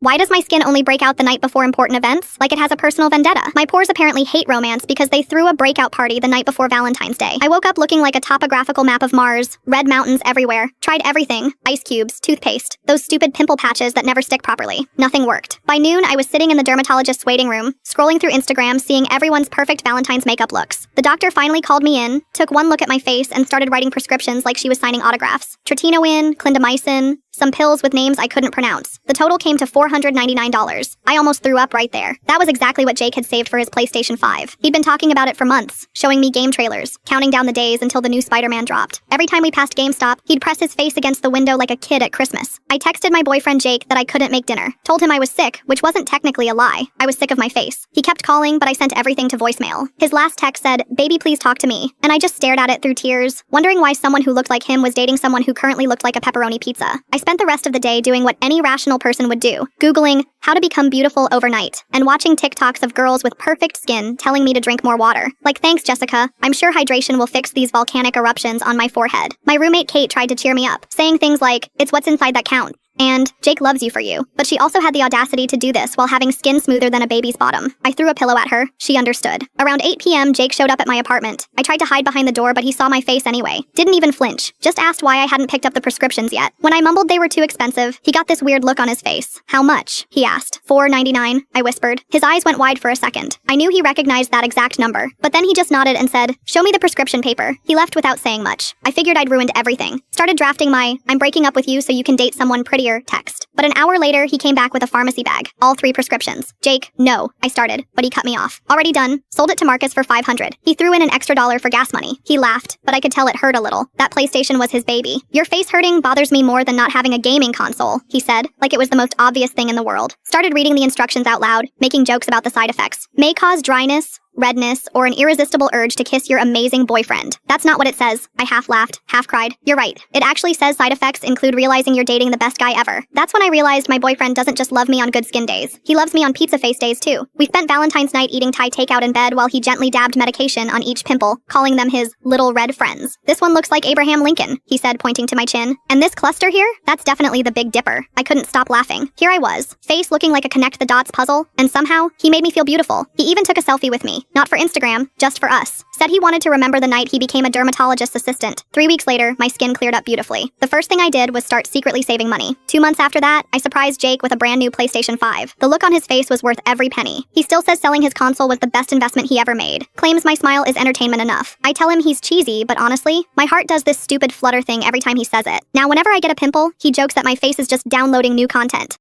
Why does my skin only break out the night before important events? Like it has a personal vendetta. My pores apparently hate romance because they threw a breakout party the night before Valentine's Day. I woke up looking like a topographical map of Mars, red mountains everywhere, tried everything, ice cubes, toothpaste, those stupid pimple patches that never stick properly. Nothing worked. By noon, I was sitting in the dermatologist's waiting room, scrolling through Instagram, seeing everyone's perfect Valentine's makeup looks. The doctor finally called me in, took one look at my face, and started writing prescriptions like she was signing autographs. Tretinoin, clindamycin, some pills with names I couldn't pronounce. The total came to $499. I almost threw up right there. That was exactly what Jake had saved for his PlayStation 5. He'd been talking about it for months, showing me game trailers, counting down the days until the new Spider-Man dropped. Every time we passed GameStop, he'd press his face against the window like a kid at Christmas. I texted my boyfriend Jake that I couldn't make dinner, told him I was sick, which wasn't technically a lie. I was sick of my face. He kept calling, but I sent everything to voicemail. His last text said, "Baby, please talk to me." And I just stared at it through tears, wondering why someone who looked like him was dating someone who currently looked like a pepperoni pizza. I spent the rest of the day doing what any rational person would do, Googling how to become beautiful overnight, and watching TikToks of girls with perfect skin telling me to drink more water. Like, thanks, Jessica. I'm sure hydration will fix these volcanic eruptions on my forehead. My roommate Kate tried to cheer me up, saying things like, "It's what's inside that counts," and "Jake loves you for you." But she also had the audacity to do this while having skin smoother than a baby's bottom. I threw a pillow at her. She understood. Around 8 p.m., Jake showed up at my apartment. I tried to hide behind the door, but he saw my face anyway. Didn't even flinch. Just asked why I hadn't picked up the prescriptions yet. When I mumbled they were too expensive, he got this weird look on his face. "How much?" he asked. $4.99, I whispered. His eyes went wide for a second. I knew he recognized that exact number. But then he just nodded and said, "Show me the prescription paper." He left without saying much. I figured I'd ruined everything. Started drafting my "I'm breaking up with you so you can date someone prettier" text. But an hour later, he came back with a pharmacy bag. All 3 prescriptions. "Jake, no," I started, but he cut me off. "Already done. Sold it to Marcus for $500. He threw in an extra $1 for gas money." He laughed, but I could tell it hurt a little. That PlayStation was his baby. "Your face hurting bothers me more than not having a gaming console," he said, like it was the most obvious thing in the world. Started reading the instructions out loud, making jokes about the side effects. "May cause dryness, redness, or an irresistible urge to kiss your amazing boyfriend." That's not what it says. I half laughed, half cried. "You're right. It actually says side effects include realizing you're dating the best guy ever." That's when I realized my boyfriend doesn't just love me on good skin days. He loves me on pizza face days too. We spent Valentine's night eating Thai takeout in bed while he gently dabbed medication on each pimple, calling them his little red friends. "This one looks like Abraham Lincoln," he said, pointing to my chin. "And this cluster here? That's definitely the Big Dipper." I couldn't stop laughing. Here I was, face looking like a connect the dots puzzle, and somehow, he made me feel beautiful. He even took a selfie with me. Not for Instagram, just for us. Said he wanted to remember the night he became a dermatologist's assistant. 3 weeks later, my skin cleared up beautifully. The first thing I did was start secretly saving money. 2 months after that, I surprised Jake with a brand new PlayStation 5. The look on his face was worth every penny. He still says selling his console was the best investment he ever made. Claims my smile is entertainment enough. I tell him he's cheesy, but honestly, my heart does this stupid flutter thing every time he says it. Now, whenever I get a pimple, he jokes that my face is just downloading new content.